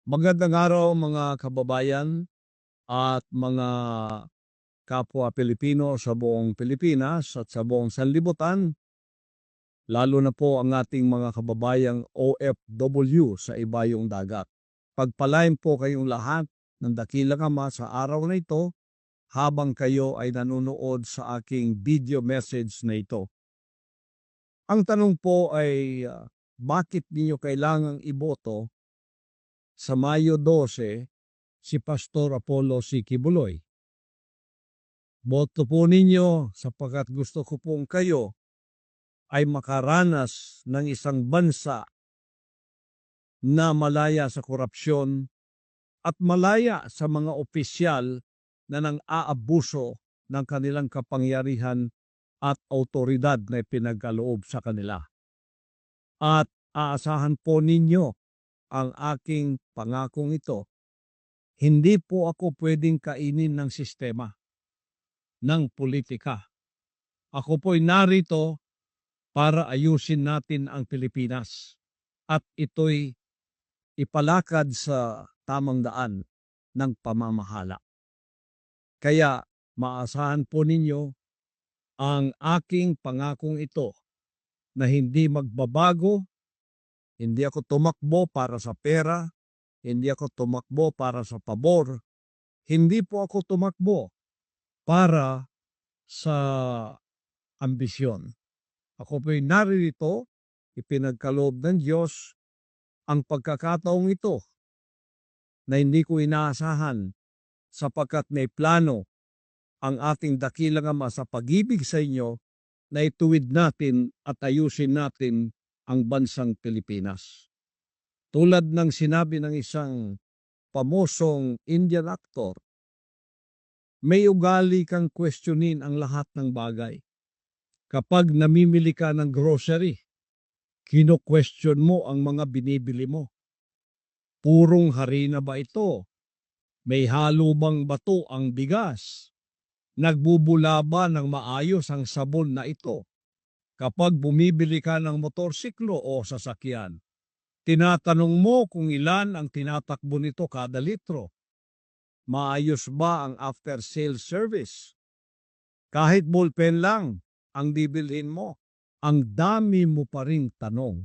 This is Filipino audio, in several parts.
Magandang araw mga kababayan at mga kapwa Pilipino sa buong Pilipinas at sa buong sanlibutan, lalo na po ang ating mga kababayang OFW sa ibayong dagat. Pagpalain po kayong lahat ng dakilang Ama sa araw na ito habang kayo ay nanonood sa aking video message na ito. Ang tanong po ay bakit ninyo kailangang iboto sa Mayo 12 si Pastor Apollo C. Quiboloy? Boto po ninyo sapagkat gusto ko pong kayo ay makaranas ng isang bansa na malaya sa korupsyon at malaya sa mga opisyal na nang-aabuso ng kanilang kapangyarihan at autoridad na ipinagkaloob sa kanila. At aasahan po ninyo ang aking pangakong ito. Hindi po ako pwedeng kainin ng sistema, ng politika. Ako po'y narito para ayusin natin ang Pilipinas at ito'y ipalakad sa tamang daan ng pamamahala. Kaya maasahan po ninyo ang aking pangakong ito na hindi magbabago. Hindi ako tumakbo para sa pera, hindi ako tumakbo para sa pabor, hindi po ako tumakbo para sa ambisyon. Ako po'y narito, ipinagkaloob ng Diyos ang pagkakataong ito na hindi ko inaasahan sapagkat may plano ang ating dakilang Ama sa pag-ibig sa inyo na ituwid natin at ayusin natin ang bansang Pilipinas. Tulad ng sinabi ng isang pamosong Indian actor, may ugali kang questionin ang lahat ng bagay. Kapag namimili ka ng grocery, kino-question mo ang mga binibili mo. Purong harina ba ito? May halo bang bato ang bigas? Nagbubula ba ng maayos ang sabon na ito? Kapag bumibili ka ng motorsiklo o sasakyan, tinatanong mo kung ilan ang tinatakbo nito kada litro. Maayos ba ang after-sales service? Kahit ballpen lang ang bibilhin mo, ang dami mo pa ring tanong.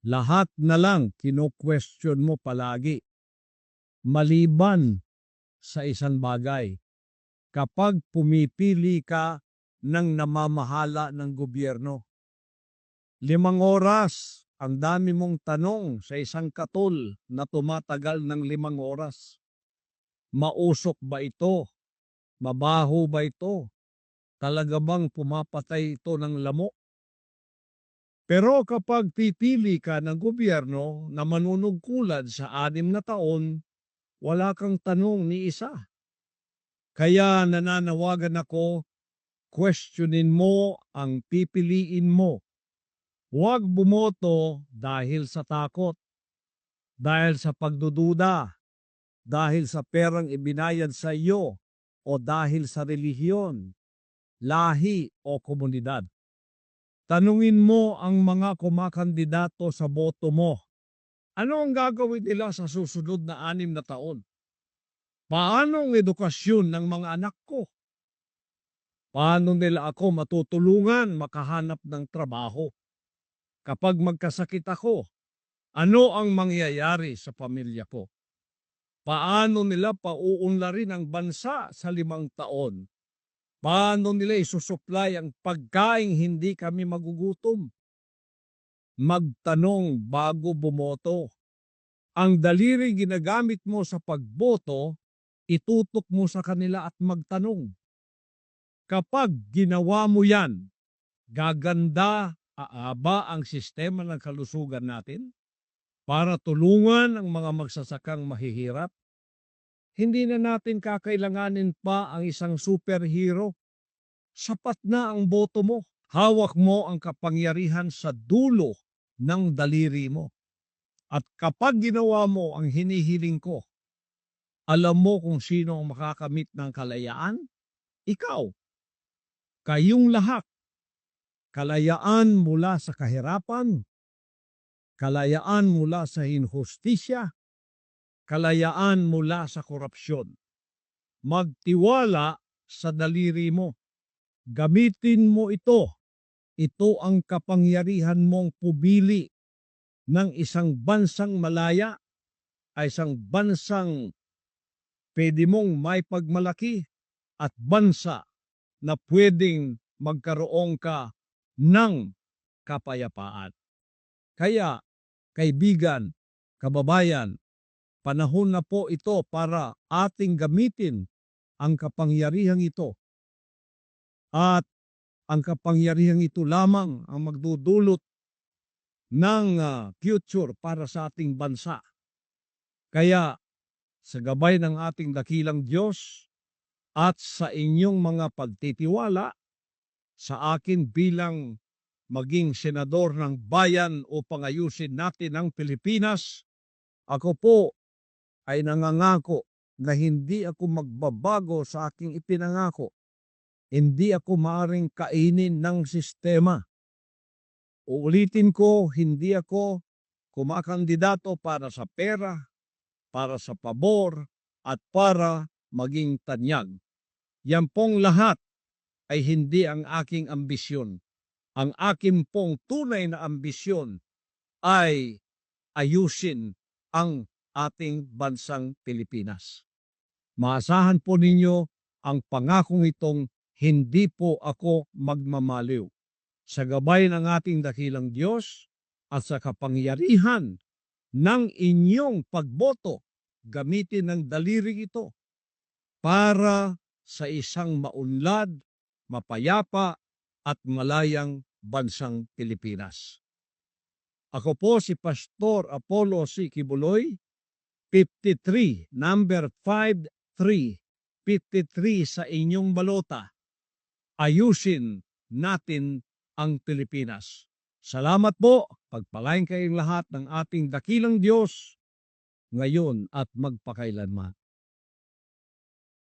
Lahat na lang kino-question mo palagi. Maliban sa isang bagay, kapag pumipili ka ng namamahala ng gobyerno. 5 oras, ang dami mong tanong sa isang katol na tumatagal ng 5 oras. Mausok ba ito? Mabaho ba ito? Talaga bang pumapatay ito ng lamok? Pero kapag pipili ka ng gobyerno na manunungkulan sa 6 na taon, wala kang tanong ni isa. Kaya nananawagan ako, questionin mo ang pipiliin mo. Huwag bumoto dahil sa takot, dahil sa pagdududa, dahil sa perang ibinayad sa iyo, o dahil sa relihiyon, lahi o komunidad. Tanungin mo ang mga kumakandidato sa boto mo. Ano ang gagawin nila sa susunod na 6 na taon? Paano ang edukasyon ng mga anak ko? Paano nila ako matutulungan makahanap ng trabaho? Kapag magkasakit ako, ano ang mangyayari sa pamilya ko? Paano nila pauunlarin ang bansa sa 5 taon? Paano nila isusupply ang pagkaing hindi kami magugutom? Magtanong bago bumoto. Ang daliri ginagamit mo sa pagboto, itutok mo sa kanila at magtanong. Kapag ginawa mo yan, gaganda, aaba ang sistema ng kalusugan natin para tulungan ang mga magsasakang mahihirap. Hindi na natin kakailanganin pa ang isang superhero. Sapat na ang boto mo. Hawak mo ang kapangyarihan sa dulo ng daliri mo. At kapag ginawa mo ang hinihiling ko, alam mo kung sino ang makakamit ng kalayaan? Ikaw. Kayong lahat. Kalayaan mula sa kahirapan, kalayaan mula sa inhustisya, kalayaan mula sa korupsyon. Magtiwala sa daliri mo. Gamitin mo ito. Ito ang kapangyarihan mong pumili ng isang bansang malaya, ay isang bansang pwede mong may pagmalaki at bansa na pwedeng magkaroon ka ng kapayapaan. Kaya, kaibigan, kababayan, panahon na po ito para ating gamitin ang kapangyarihang ito. At ang kapangyarihang ito lamang ang magdudulot ng future para sa ating bansa. Kaya sa gabay ng ating dakilang Diyos at sa inyong mga pagtitiwala sa akin bilang maging senador ng bayan upang ayusin natin ang Pilipinas, ako po ay nangangako na hindi ako magbabago sa aking ipinangako. Hindi ako maaring kainin ng sistema. Uulitin ko, hindi ako kumakandidato para sa pera, para sa pabor, at para maging tanyag. Yan pong lahat ay hindi ang aking ambisyon. Ang aking pong tunay na ambisyon ay ayusin ang ating bansang Pilipinas. Maasahan po ninyo ang pangakong itong hindi po ako magmamaliw. Sa gabay ng ating dakilang Diyos at sa kapangyarihan ng inyong pagboto, gamitin ang daliri ito para sa isang maunlad, mapayapa at malayang bansang Pilipinas. Ako po si Pastor Apollo C. Kibuloy, 53, number 53, 53 sa inyong balota. Ayusin natin ang Pilipinas. Salamat po, pagpalain kayong lahat ng ating dakilang Diyos, ngayon at magpakailanman.